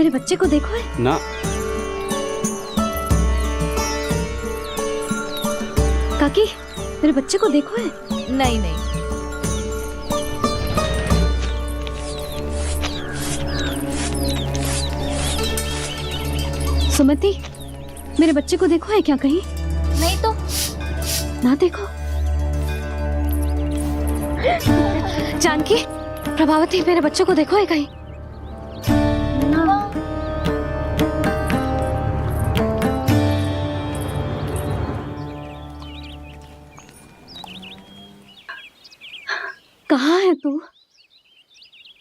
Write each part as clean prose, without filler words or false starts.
मेरे बच्चे को देखो है ना। काकी, मेरे बच्चे को देखो है। नहीं नहीं। सुमति, मेरे बच्चे को देखो है क्या कहीं? नहीं तो। ना देखो। जानकी, प्रभावती, मेरे बच्चे को देखो है कहीं? कहाँ है तू?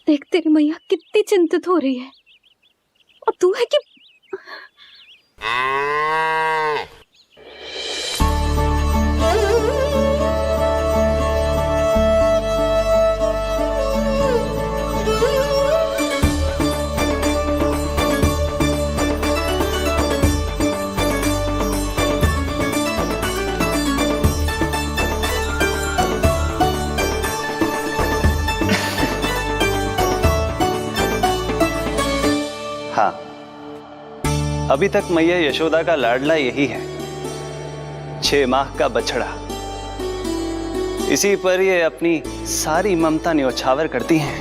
देख, तेरी मैया कितनी चिंतित हो रही है, और तू है कि हाँ, अभी तक मैया यशोदा का लाडला यही है, 6 माह का बछड़ा। इसी पर ये अपनी सारी ममता न्योछावर करती हैं।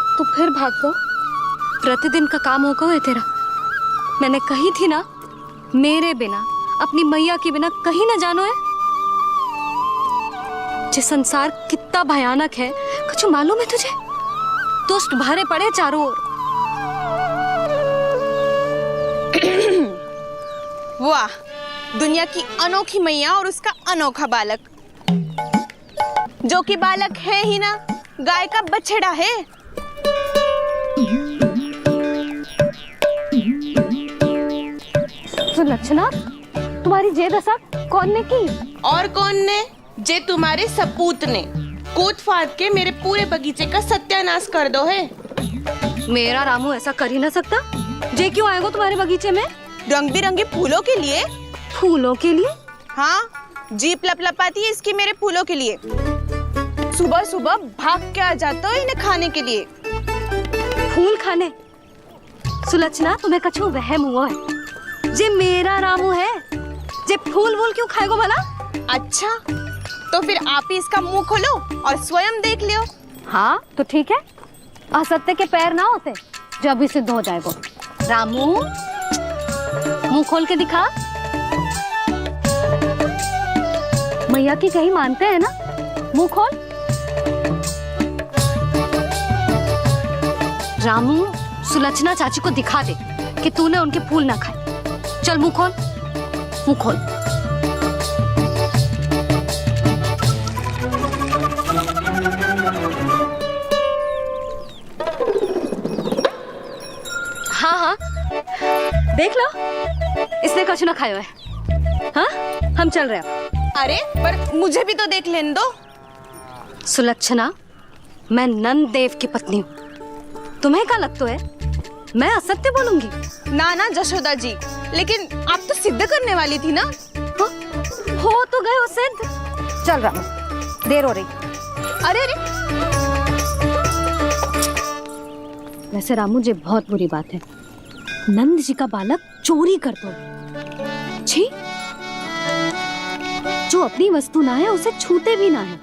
तो फिर भाग गो, प्रतिदिन का काम होगा है तेरा। मैंने कही थी ना, मेरे बिना, अपनी मैया के बिना कहीं ना जानो है। ये संसार कितना भयानक है, कुछ मालूम है तुझे? दुष्ट भरे पड़े चारों ओर। वाह, दुनिया की अनोखी मैया और उसका अनोखा बालक, जो कि बालक है ही ना, गाय का बछड़ा है। सुलक्षणा, तुम्हारी जे दशा कौन ने की? और कौन ने? जे तुम्हारे सपूत ने कूद फाद के मेरे पूरे बगीचे का सत्यानाश कर दो है। मेरा रामू ऐसा कर ही ना सकता। जे क्यों आएगा तुम्हारे बगीचे में? रंग बिरंगे फूलों के लिए। फूलों के लिए? हाँ, जीप लपलपाती है इसकी मेरे फूलों के लिए। सुबह सुबह भाग के आ जाता है इन्हें खाने के लिए। फूल खाने? सुलक्षणा, तुम्हें कछु वहम हुआ है। जे मेरा रामू है, जे फूल वूल क्यों खाएगो भला? अच्छा, तो फिर आप ही इसका मुंह खोलो और स्वयं देख लियो। हाँ तो ठीक है, असत्य के पैर ना होते जो अभी सिद्ध हो जाएगा। रामू, मुंह खोल के दिखा। मैया की कहीं मानते हैं ना, मुंह खोल। रामू, सुलक्षणा चाची को दिखा दे कि तूने उनके फूल ना खाए। चल मुंह खोल, मुंह खोल। हाँ हाँ, देख लो, इसने कछु ना खाया है। हाँ, हम चल रहे हैं। अरे पर मुझे भी तो देख लेने दो। सुलक्षणा, मैं नंद देव की पत्नी हूँ। तुम्हें क्या लगता है मैं असत्य बोलूंगी? ना ना जशोदा जी, लेकिन आप तो सिद्ध करने वाली थी ना। हो तो गए वो सिद्ध। चल रामू, देर हो रही। अरे अरे, वैसे रामू, जी बहुत बुरी बात है। नंद जी का बालक चोरी कर दो। छी, जो अपनी वस्तु ना है उसे छूते भी ना है।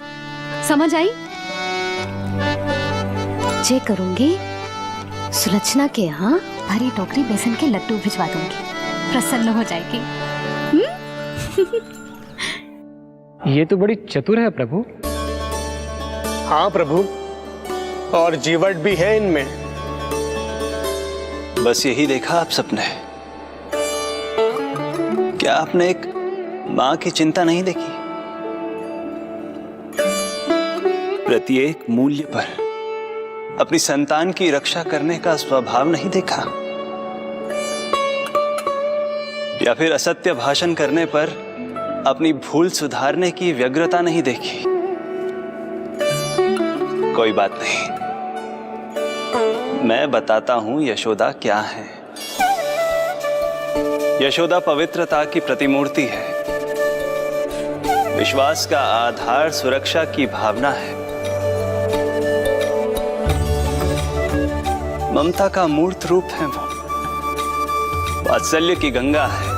समझ आई? जे करूंगी, सुलक्षणा के यहाँ भरी टोकरी बेसन के लड्डू भिजवा दूंगी, प्रसन्न हो जाएगी। ये तो बड़ी चतुर है प्रभु। हाँ प्रभु, और जीवट भी है इनमें। बस यही देखा आप सबने? क्या आपने एक मां की चिंता नहीं देखी? प्रत्येक मूल्य पर अपनी संतान की रक्षा करने का स्वभाव नहीं देखा? या फिर असत्य भाषण करने पर अपनी भूल सुधारने की व्यग्रता नहीं देखी? कोई बात नहीं, मैं बताता हूं यशोदा क्या है। यशोदा पवित्रता की प्रतिमूर्ति है, विश्वास का आधार सुरक्षा की भावना है। ममता का मूर्त रूप है वो, वात्सल्य की गंगा है,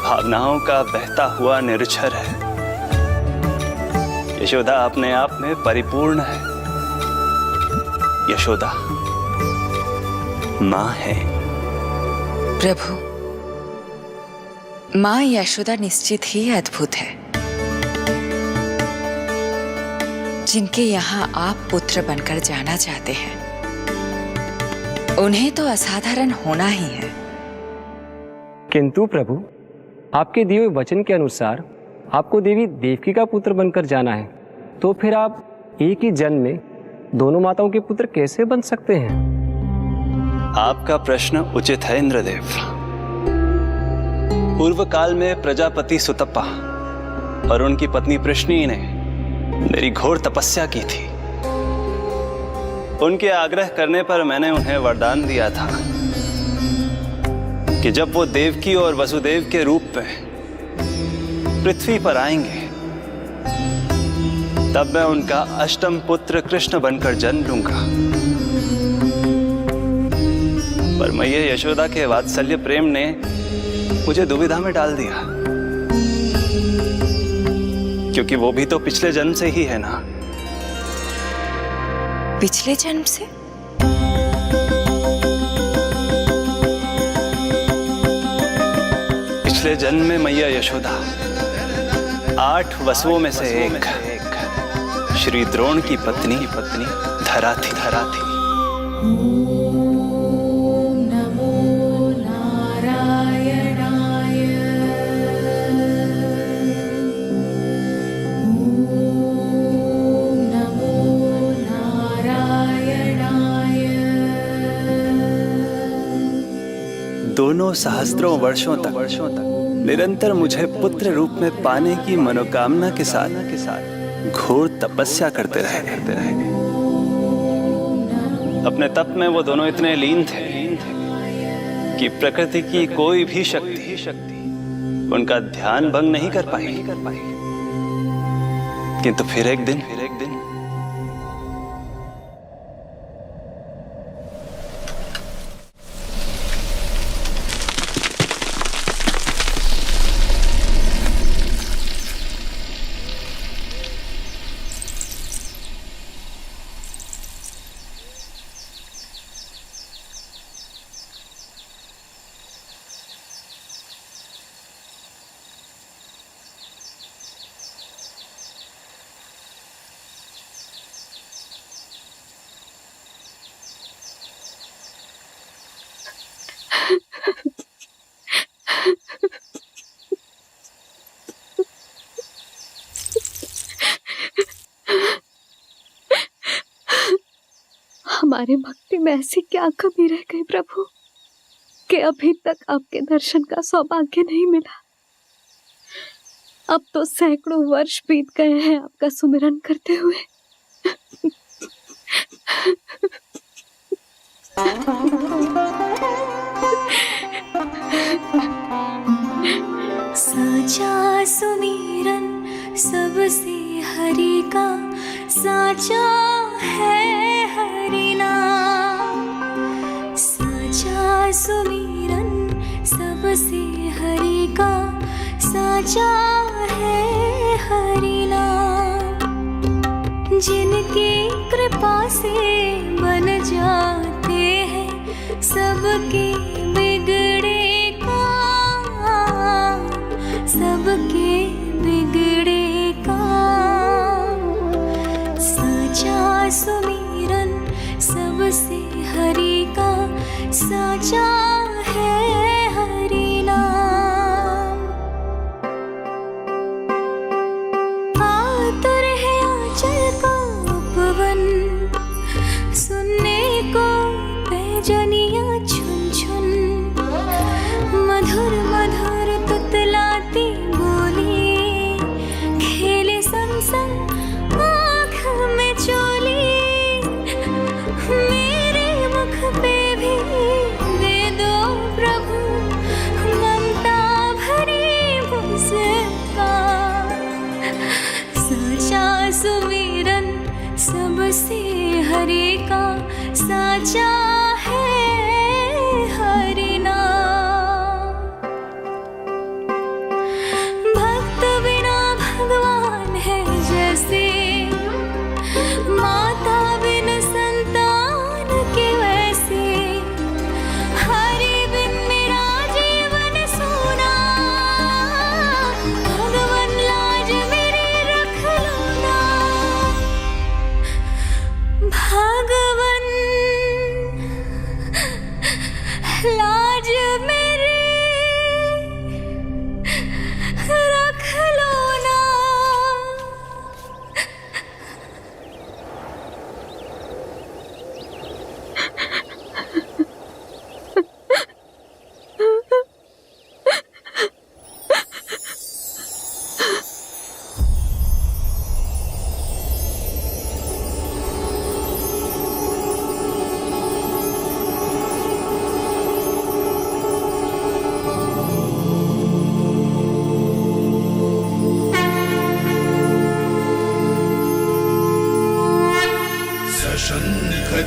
भावनाओं का बहता हुआ निर्झर है। यशोदा अपने आप में परिपूर्ण है। यशोदा मां है। प्रभु, मां यशोदा निश्चित ही अद्भुत है। जिनके यहाँ आप पुत्र बनकर जाना चाहते हैं, उन्हें तो असाधारण होना ही है। किंतु प्रभु, आपके दिए हुए वचन के अनुसार आपको देवी देवकी का पुत्र बनकर जाना है, तो फिर आप एक ही जन्म में दोनों माताओं के पुत्र कैसे बन सकते हैं? आपका प्रश्न उचित है इंद्रदेव। पूर्व काल में प्रजापति सुतप्पा और उनकी पत्नी प्रश्नी ने मेरी घोर तपस्या की थी। उनके आग्रह करने पर मैंने उन्हें वरदान दिया था कि जब वो देवकी और वसुदेव के रूप में पृथ्वी पर आएंगे, तब मैं उनका अष्टम पुत्र कृष्ण बनकर जन्म लूंगा। पर मैया यशोदा के वात्सल्य प्रेम ने मुझे दुविधा में डाल दिया, क्योंकि वो भी तो पिछले जन्म से ही है ना। पिछले जन्म से? पिछले जन्म में मैया यशोदा 8 वसुओं में से एक श्री द्रोण की पत्नी धरा थी। दोनों सहस्त्रों वर्षों तक निरंतर मुझे पुत्र रूप में पाने की मनोकामना के साथ घोर तपस्या करते रहे। अपने तप में वो दोनों इतने लीन थे कि प्रकृति की कोई भी शक्ति उनका ध्यान भंग नहीं कर पाई। किंतु फिर एक दिन हमारे भक्ति में ऐसी क्या कमी रह गई प्रभु कि अभी तक आपके दर्शन का सौभाग्य नहीं मिला। अब तो सैकड़ों वर्ष बीत गए हैं आपका सुमिरन करते हुए। साचा सुमिरन सबसे हरि का, साचा है हरि नाम। साचा सुमिरन सबसे हरि का, साचा है हरि नाम। जिनकी कृपा से बन जाते हैं सबके बिगड़े काम, सबके बिगड़े काम। साचा सुमिरन सबसे हरि का, साचा है हरि नाम। आतुर है आंचल का उपवन, सुनने को पैजनिया छुन छुन। मधुर मधुर तुतलाती बोली, खेले संग संग आँख में चोली। मेरे मुख पे भी दे दो प्रभु ममता भरी मुस्कान। साचा सुमिरन सबसे हरि का, साचा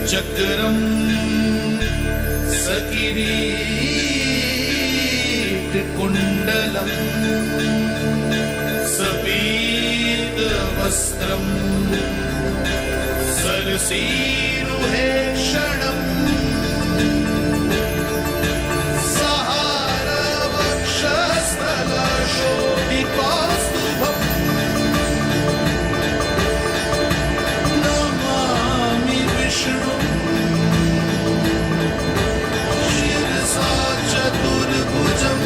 चक्रम सकिरीट कुंडलम सपीत वस्त्रम सरसीरुहे क्षणम सहार वक्षस्थल शोभिकास्तुभम नमामि विष्णु शिरसा चतुर्भुजम्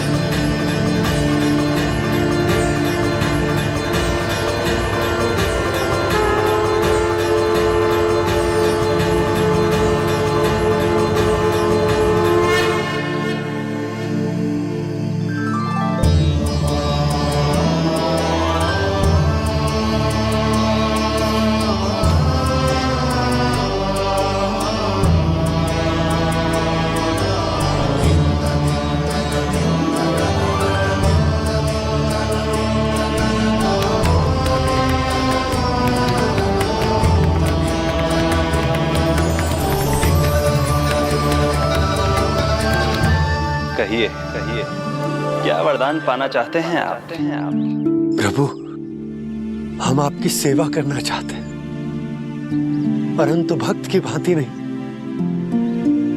कहिए कहिए, क्या वरदान पाना चाहते हैं आप? प्रभु, हम आपकी सेवा करना चाहते हैं, परंतु भक्त की भांति नहीं,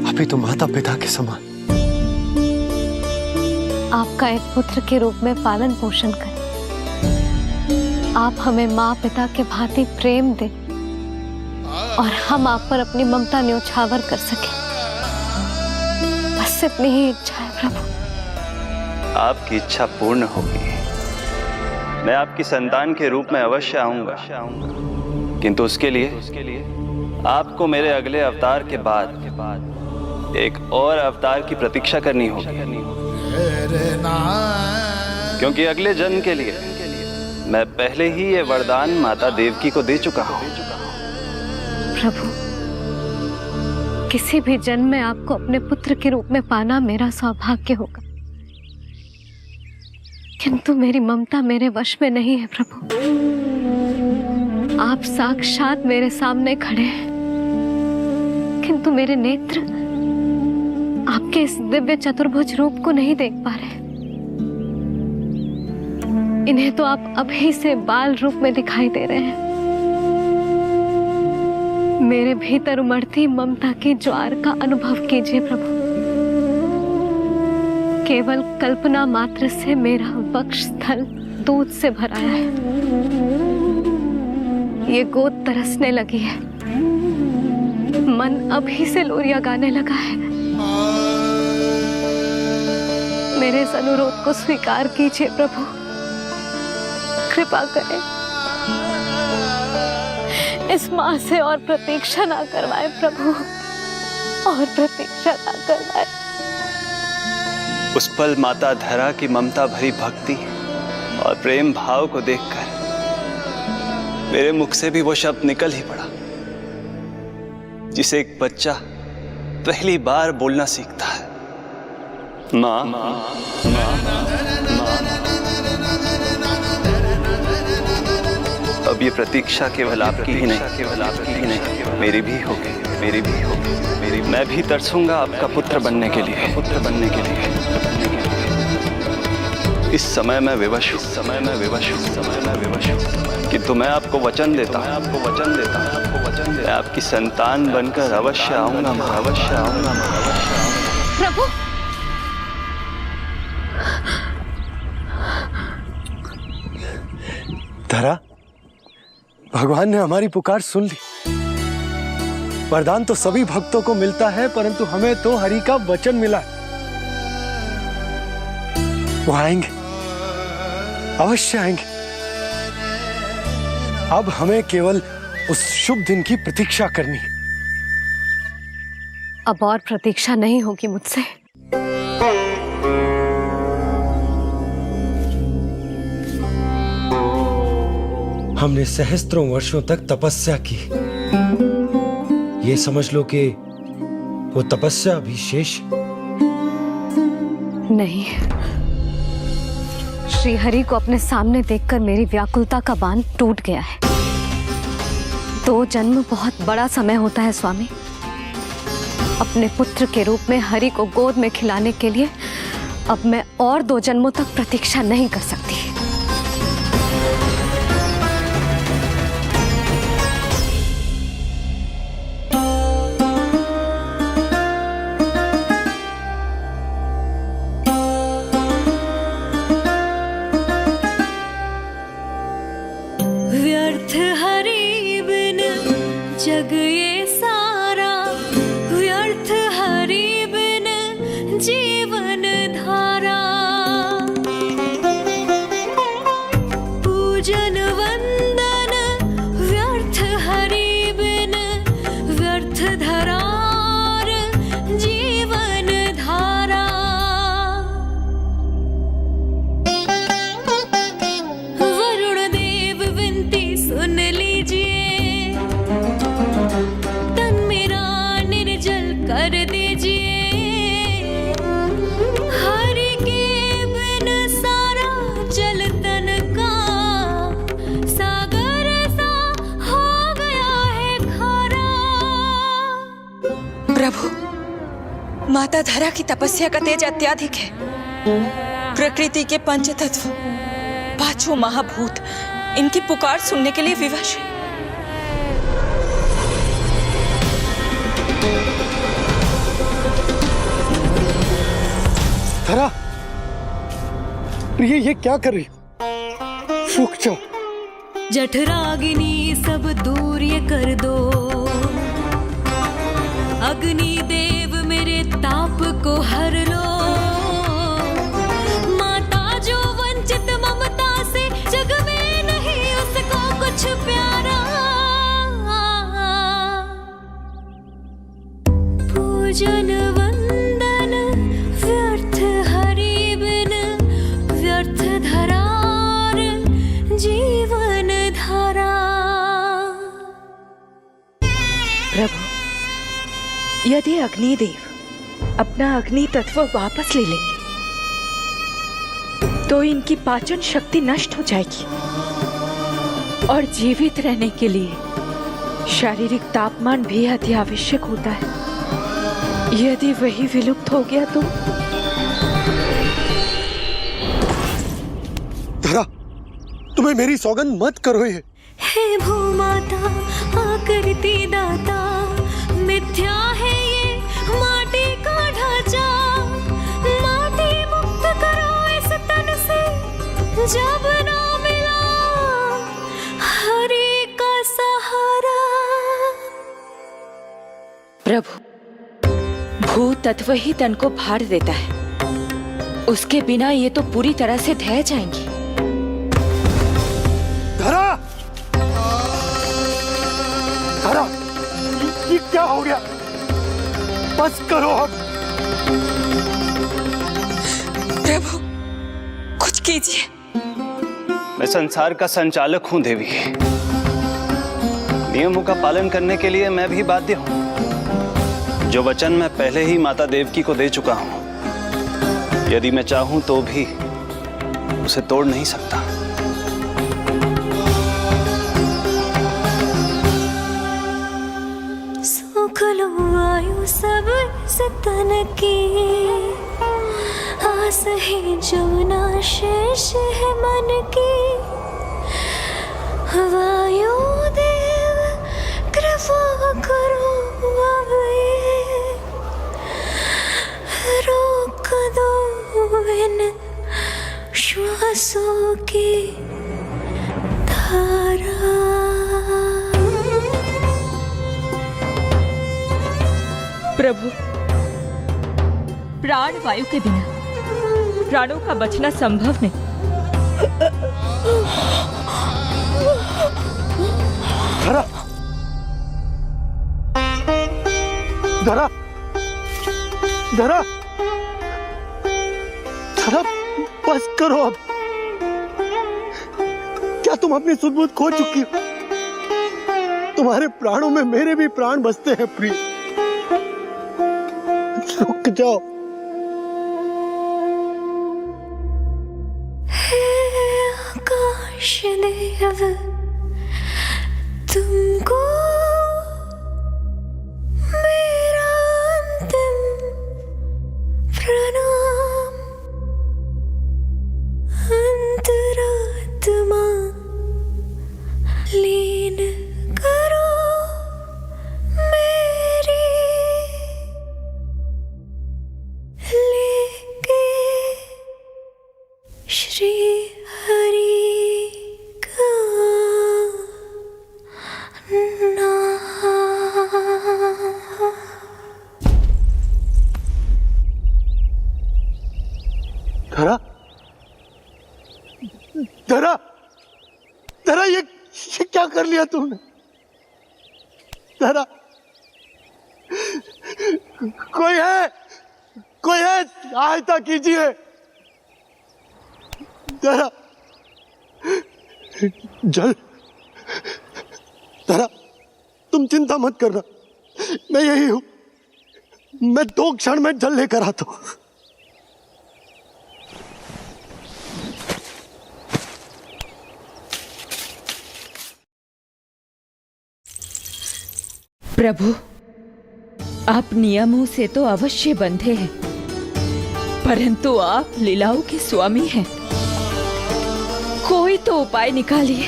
अभी तो माता पिता के समान। आपका एक पुत्र के रूप में पालन पोषण करें। आप हमें माँ पिता के भांति प्रेम दें और हम आप पर अपनी ममता न्योछावर कर सकें। बस इतनी ही इच्छा है प्रभु। आपकी इच्छा पूर्ण होगी। मैं आपकी संतान के रूप में अवश्य आऊंगा, किंतु उसके लिए आपको मेरे अगले अवतार के बाद एक और अवतार की प्रतीक्षा करनी होगी, क्योंकि अगले जन्म के लिए मैं पहले ही ये वरदान माता देवकी को दे चुका हूँ। प्रभु, किसी भी जन्म में आपको अपने पुत्र के रूप में पाना मेरा सौभाग्य होगा, किंतु मेरी ममता मेरे वश में नहीं है प्रभु। आप साक्षात मेरे सामने खड़े हैं, किंतु मेरे नेत्र आपके इस दिव्य चतुर्भुज रूप को नहीं देख पा रहे। इन्हें तो आप अभी से बाल रूप में दिखाई दे रहे हैं। मेरे भीतर उमड़ती ममता की ज्वार का अनुभव कीजिए प्रभु। केवल कल्पना मात्र से मेरा वक्षस्थल दूध से भराया है। ये गोद तरसने लगी है, मन अभी से लोरियां गाने लगा है। मेरे इस अनुरोध को स्वीकार कीजिए प्रभु, कृपा करें। इस माँ से और प्रतीक्षा ना करवाए प्रभु, और प्रतीक्षा ना करवाए। उस पल माता धरा की ममता भरी भक्ति और प्रेम भाव को देखकर मेरे मुख से भी वो शब्द निकल ही पड़ा जिसे एक बच्चा पहली बार बोलना सीखता है, माँ माँ माँ माँ। अब ये प्रतीक्षा केवल आपकी ही नहीं, मेरी भी होगी, मेरी भी होगी, मेरी। मैं भी तरसूंगा आपका पुत्र बनने के लिए, पुत्र बनने के लिए। इस समय मैं विवश हूँ, समय मैं विवश हूँ, समय मैं विवश हूँ, किंतु मैं आपको वचन देता हूँ, आपको वचन देता हूँ, आपको वचन देता हूँ, मैं आपकी संतान बनकर अवश्य आऊंगा, मैं अवश्य आऊंगा, मैं अवश्य आऊंगा। प्रभु, धरा, भगवान ने हमारी पुकार सुन ली। वरदान तो सभी भक्तों को मिलता है, परंतु हमें तो हरि का वचन मिला है। वो आएंगे, अवश्य आएंगे। अब हमें केवल उस शुभ दिन की प्रतीक्षा करनी है। अब और प्रतीक्षा नहीं होगी मुझसे। हमने सहस्त्रों वर्षों तक तपस्या की, ये समझ लो कि वो तपस्या अभी शेष नहीं। श्री हरि को अपने सामने देखकर मेरी व्याकुलता का बांध टूट गया है। 2 जन्म बहुत बड़ा समय होता है स्वामी। अपने पुत्र के रूप में हरि को गोद में खिलाने के लिए अब मैं और 2 जन्मों तक प्रतीक्षा नहीं कर सकती। व्यर्थ हरि बिन जग ये सारा, व्यर्थ हरि बिन जीवन धारा। पूजन वंदन व्यर्थ हरि बिन, व्यर्थ धरार जीवन धारा। वरुण देव विनती सुन लीजिए, तन मेरा निर्जल कर दीजिए। हरि के बिन सारा जल तन का सागर सा हो गया है खारा। प्रभु, माता धरा की तपस्या का तेज अत्यधिक है। प्रकृति के पंचतत्व, 5 महाभूत इनकी पुकार सुनने के लिए विवश है। धरा, प्रिय ये क्या कर रही हो? रुक जाओ। जठराग्नि सब दूर ये कर दो, अग्नि देव मेरे ताप को हर लो। माता जो वंचित ममता से, जग में नहीं उसको कुछ प्यारा। पूजन वंदन व्यर्थ हरि बिन, व्यर्थ धरार जीवन धारा। प्रभु, यदि अग्निदेव अपना अग्नि तत्व वापस ले लेंगे तो इनकी पाचन शक्ति नष्ट हो जाएगी और जीवित रहने के लिए शारीरिक तापमान भी अति आवश्यक होता है। यदि वही विलुप्त हो गया तो? धरा, तुम्हें मेरी सौगंध मत करो ये। हे भूमाता आकृति दाता, मिथ्या है ये माटी का ढांचा। माटी मुक्त करो इस तन से, जब ना मिला हरि का सहारा। प्रभु, भू तत्व ही तन को भार देता है, उसके बिना ये तो पूरी तरह से ढह जाएंगी। धरा, धरा, ये क्या हो गया? बस करो अब। प्रभु, कुछ कीजिए। मैं संसार का संचालक हूं देवी। नियमों का पालन करने के लिए मैं भी बाध्य हूं। जो वचन मैं पहले ही माता देवकी को दे चुका हूं, यदि मैं चाहूं तो भी उसे तोड़ नहीं सकता। सुख लो आयु सब तन की, आस है जमुना शेष है मन की। वायु देव कृपा करो अब ये, रोक दो इन श्वासों की धारा। प्रभु, प्राण वायु के बिना प्राणों का बचना संभव नहीं। धरा, धरा, धरा, धरा, बस करो अब। क्या तुम अपनी सुध-बुध खो चुकी हो? तुम्हारे प्राणों में मेरे भी प्राण बसते हैं प्रिय। रुक जाओ। हे आकाश देव, तुमको मेरा श्री हरि का धरा, धरा, धरा, ये क्या कर लिया तुमने? धरा, कोई है, कोई है, सहायता कीजिए। धरा, जल, धरा, तुम चिंता मत करना, मैं यही हूं, मैं 2 क्षण में जल लेकर आता हूं। प्रभु, आप नियमों से तो अवश्य बंधे हैं, परंतु आप लीलाओं के स्वामी हैं। कोई तो उपाय निकालिए।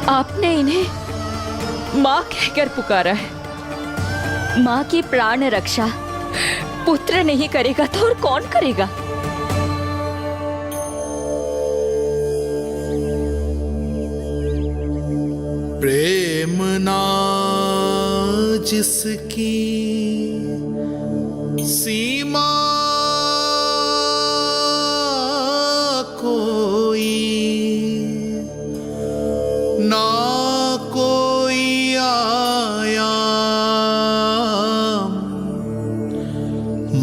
आपने इन्हें मां कहकर पुकारा है। मां की प्राण रक्षा पुत्र नहीं करेगा तो और कौन करेगा? प्रेम ना जिसकी सीमा कोई, ना कोई आया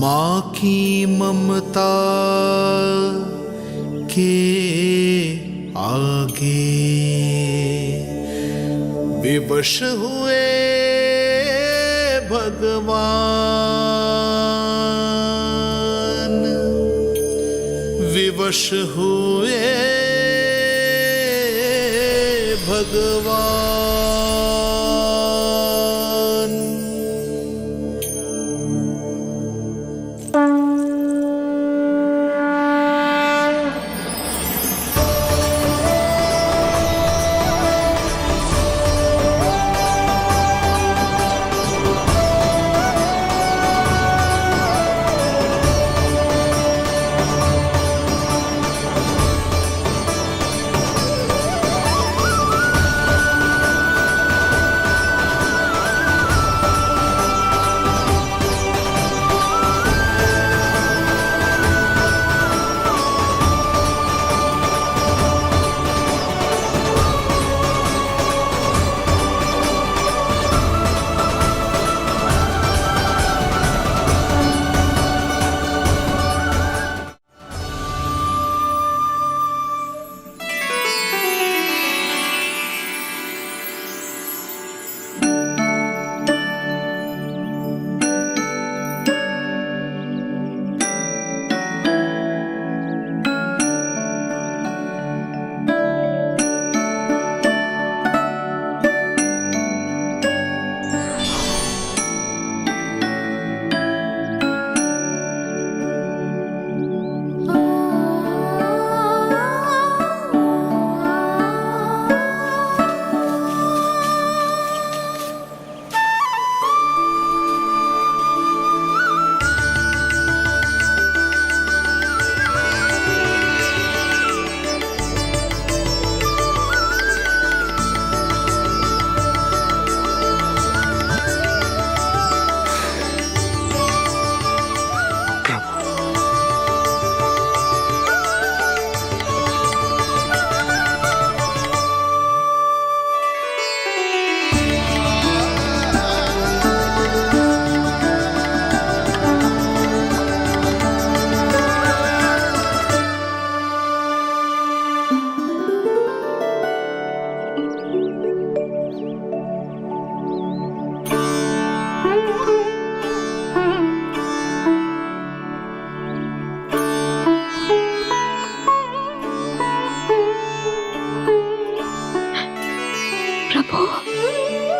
माँ की ममता के आगे विवश हुए भगवान, विवश हुए भगवान।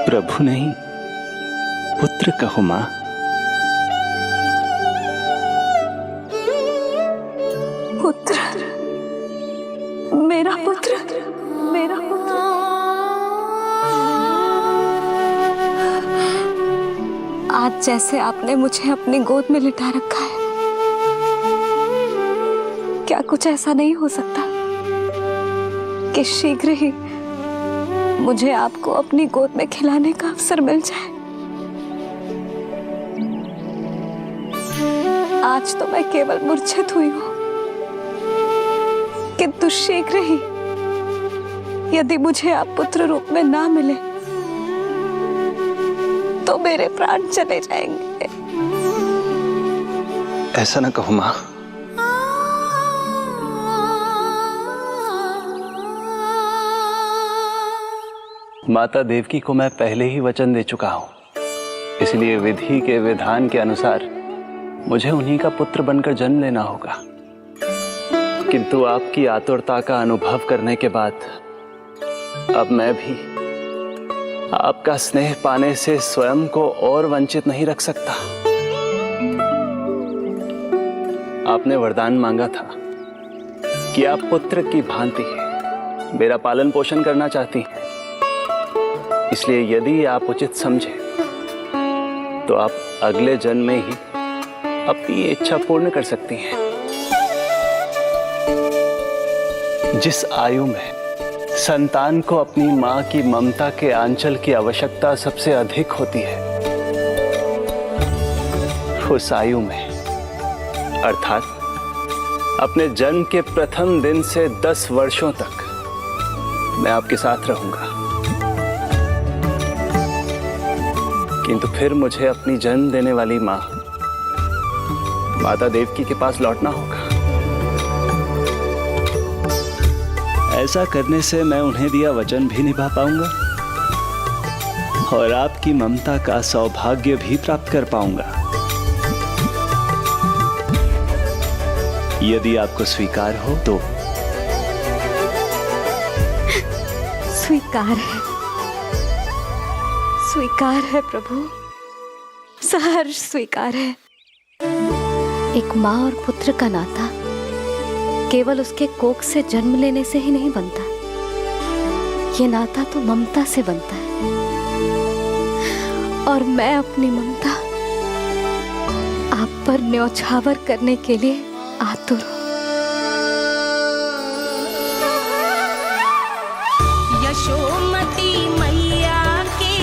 प्रभु नहीं, पुत्र कहो मां। पुत्र, मेरा पुत्र, मेरा पुत्र। आज जैसे आपने मुझे अपनी गोद में लिटा रखा है, क्या कुछ ऐसा नहीं हो सकता कि शीघ्र ही मुझे आपको अपनी गोद में खिलाने का अवसर मिल जाए? आज तो मैं केवल मूर्छित हुई हूं, किंतु शीघ्र ही यदि मुझे आप पुत्र रूप में ना मिले तो मेरे प्राण चले जाएंगे। ऐसा ना कहो माँ। माता देवकी को मैं पहले ही वचन दे चुका हूं, इसलिए विधि के विधान के अनुसार मुझे उन्हीं का पुत्र बनकर जन्म लेना होगा। किंतु आपकी आतुरता का अनुभव करने के बाद अब मैं भी आपका स्नेह पाने से स्वयं को और वंचित नहीं रख सकता। आपने वरदान मांगा था कि आप पुत्र की भांति मेरा पालन पोषण करना चाहती हैं, इसलिए यदि आप उचित समझे तो आप अगले जन्म में ही अपनी इच्छा पूर्ण कर सकती हैं। जिस आयु में संतान को अपनी मां की ममता के आंचल की आवश्यकता सबसे अधिक होती है, उस आयु में अर्थात अपने जन्म के प्रथम दिन से 10 वर्षों तक मैं आपके साथ रहूंगा। किंतु फिर मुझे अपनी जन्म देने वाली मां माता देवकी के पास लौटना होगा। ऐसा करने से मैं उन्हें दिया वचन भी निभा पाऊंगा और आपकी ममता का सौभाग्य भी प्राप्त कर पाऊंगा। यदि आपको स्वीकार हो तो। स्वीकार है, स्वीकार है प्रभु, सहर्ष स्वीकार है। एक माँ और पुत्र का नाता केवल उसके कोख से जन्म लेने से ही नहीं बनता, ये नाता तो ममता से बनता है, और मैं अपनी ममता आप पर न्यौछावर करने के लिए आतुर हूं। यशोमती मैया के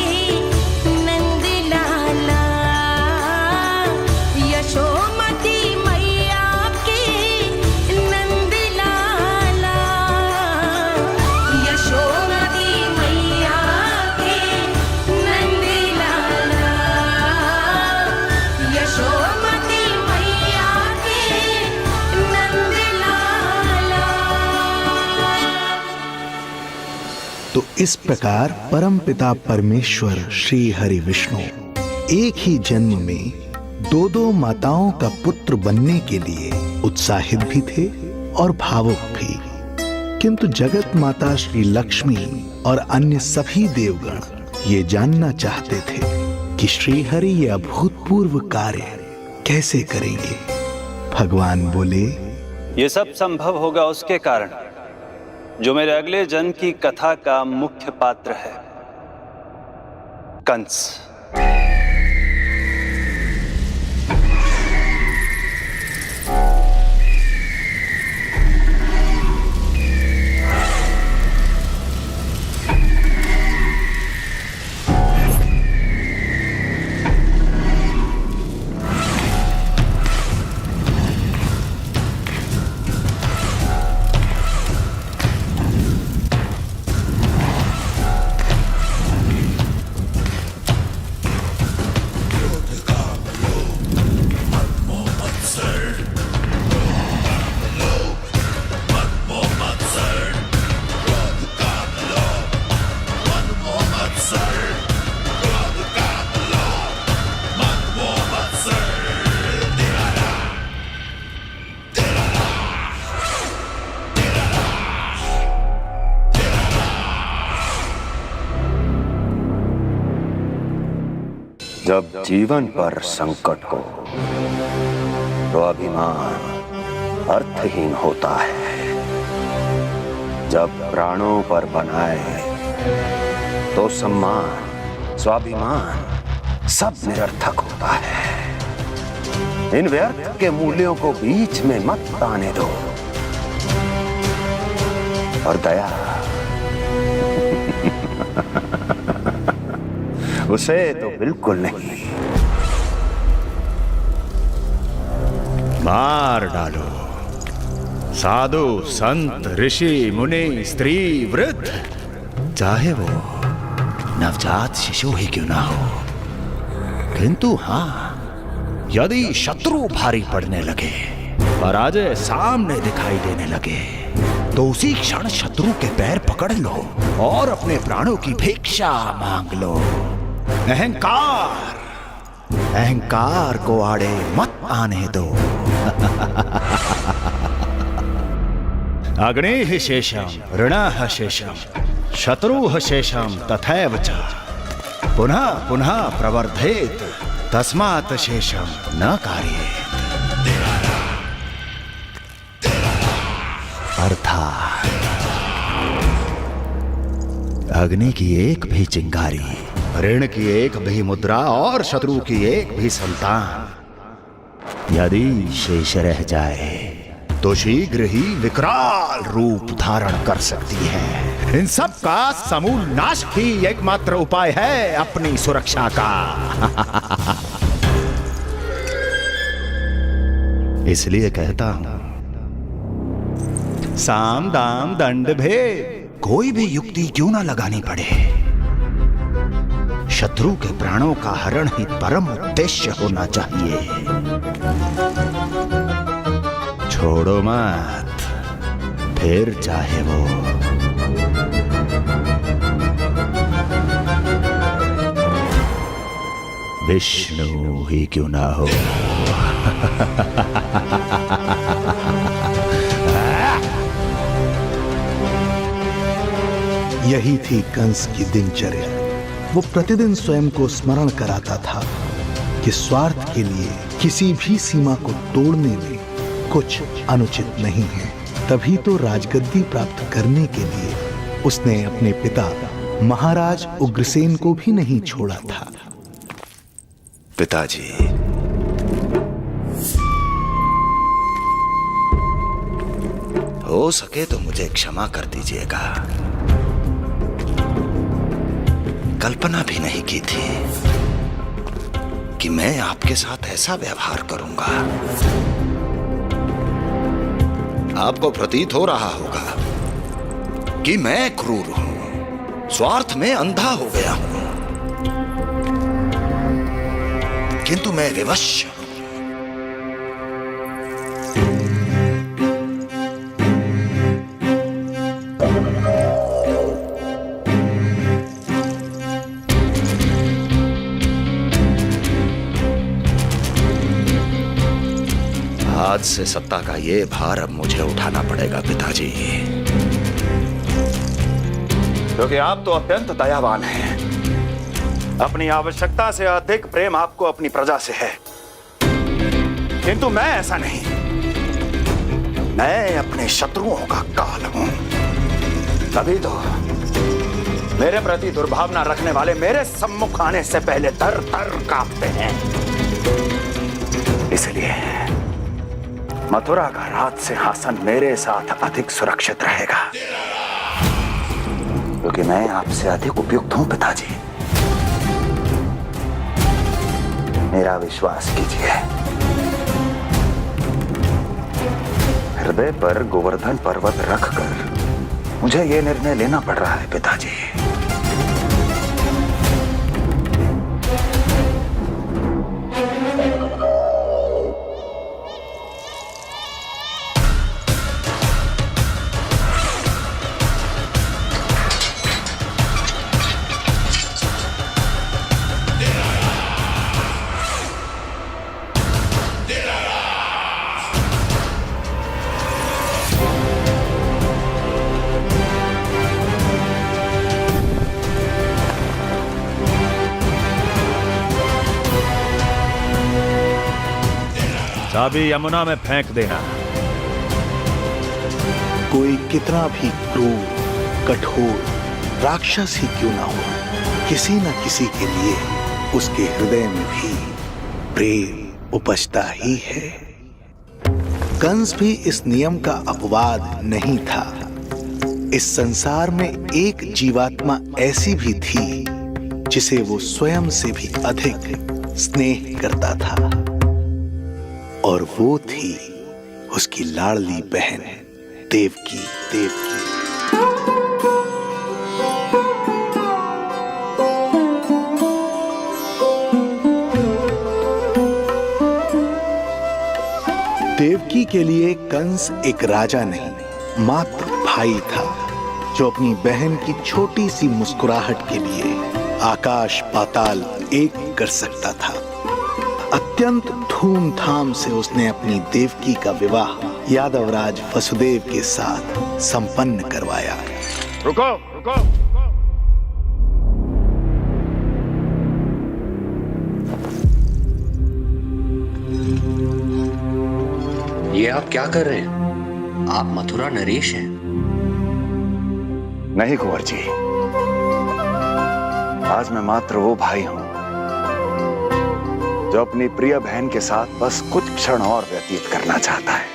नंद लाला, यशोमती मैया के नंद लाला, यशोमती मैया के नंद लाला, यशोमती मैया के नंद लाला। तो इस प्रकार परमपिता परमेश्वर श्री हरि विष्णु एक ही जन्म में दो माताओं का पुत्र बनने के लिए उत्साहित भी थे और भावुक भी। किंतु जगत माता श्री लक्ष्मी और अन्य सभी देवगण ये जानना चाहते थे कि श्री हरि ये अभूतपूर्व कार्य कैसे करेंगे। भगवान बोले, ये सब संभव होगा उसके कारण जो मेरे अगले जन्म की कथा का मुख्य पात्र है, कंस। जब जीवन पर संकट हो तो अभिमान अर्थहीन होता है, जब प्राणों पर बनाए तो सम्मान स्वाभिमान सब निरर्थक होता है। इन व्यर्थ के मूल्यों को बीच में मत आने दो, और दया उसे तो बिल्कुल नहीं। मार डालो साधु संत ऋषि मुनि स्त्री वृद्ध, चाहे वो नवजात शिशु ही क्यों ना हो। किंतु हां, यदि शत्रु भारी पड़ने लगे, पराजय सामने दिखाई देने लगे, तो उसी क्षण शत्रु के पैर पकड़ लो और अपने प्राणों की भिक्षा मांग लो। अहंकार को आड़े मत आने दो। अग्निः शेषम ऋणः शेषम शत्रुः शेषम तथैव च पुनः पुनः प्रवर्धेत तस्मात् शेषम न कार्येत। अर्थात अग्नि की एक भी चिंगारी, ऋण की एक भी मुद्रा और शत्रु की एक भी संतान यदि शेष रह जाए तो शीघ्र ही विकराल रूप धारण कर सकती है। इन सब का समूल नाश ही एकमात्र उपाय है अपनी सुरक्षा का। इसलिए कहता हूं, साम दाम दंड भेद कोई भी युक्ति क्यों ना लगानी पड़े, शत्रु के प्राणों का हरण ही परम उद्देश्य होना चाहिए। छोड़ो मत, फिर चाहे वो विष्णु ही क्यों ना हो। यही थी कंस की दिनचर्या। वो प्रतिदिन स्वयं को स्मरण कराता था कि स्वार्थ के लिए किसी भी सीमा को तोड़ने में कुछ अनुचित नहीं है। तभी तो राजगद्दी प्राप्त करने के लिए उसने अपने पिता महाराज उग्रसेन को भी नहीं छोड़ा था। पिताजी, हो सके तो मुझे क्षमा कर दीजिएगा। कल्पना भी नहीं की थी कि मैं आपके साथ ऐसा व्यवहार करूंगा। आपको प्रतीत हो रहा होगा कि मैं क्रूर हूं, स्वार्थ में अंधा हो गया हूं, किंतु मैं विवश हूं। आज से सत्ता का ये भार अब मुझे उठाना पड़ेगा पिताजी, क्योंकि आप तो अत्यंत दयावान हैं। अपनी आवश्यकता से अधिक प्रेम आपको अपनी प्रजा से है, किंतु मैं ऐसा नहीं। मैं अपने शत्रुओं का काल हूं, तभी तो मेरे प्रति दुर्भावना रखने वाले मेरे सम्मुख आने से पहले तर तर कांपते हैं। इसलिए मथुरा का राज सिंहासन मेरे साथ अधिक सुरक्षित रहेगा, क्योंकि मैं आपसे अधिक उपयुक्त हूं पिताजी। मेरा विश्वास कीजिए। हृदय पर गोवर्धन पर्वत रखकर मुझे यह निर्णय लेना पड़ रहा है पिताजी। चाबी यमुना में फेंक देना। कोई कितना भी क्रूर, कठोर राक्षस ही क्यों ना हो, किसी न किसी के लिए उसके हृदय में भी प्रेम उपजता ही है। कंस भी इस नियम का अपवाद नहीं था। इस संसार में एक जीवात्मा ऐसी भी थी जिसे वो स्वयं से भी अधिक स्नेह करता था, और वो थी उसकी लाडली बहन देवकी। देवकी के लिए कंस एक राजा नहीं, मात्र भाई था, जो अपनी बहन की छोटी सी मुस्कुराहट के लिए आकाश पाताल एक कर सकता था। अत्यंत धूमधाम से उसने अपनी देवकी का विवाह यादवराज वसुदेव के साथ संपन्न करवाया। रुको। ये आप क्या कर रहे हैं? आप मथुरा नरेश हैं? नहीं कुंवर जी, आज मैं मात्र वो भाई हूं जो अपनी प्रिय बहन के साथ बस कुछ क्षण और व्यतीत करना चाहता है।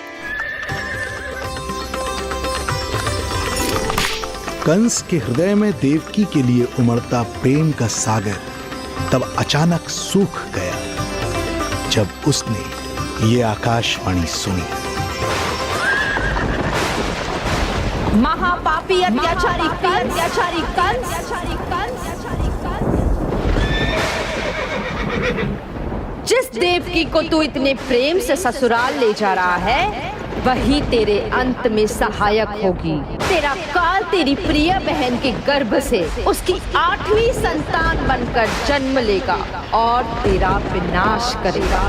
कंस के हृदय में देवकी के लिए उमड़ता प्रेम का सागर तब अचानक सूख गया जब उसने ये आकाशवाणी सुनी। महापापी अत्याचारी कंस, जिस देवकी को तू इतने प्रेम से ससुराल ले जा रहा है, वही तेरे अंत में सहायक होगी। तेरा काल तेरी प्रिय बहन के गर्भ से उसकी 8वीं संतान बनकर जन्म लेगा और तेरा विनाश करेगा।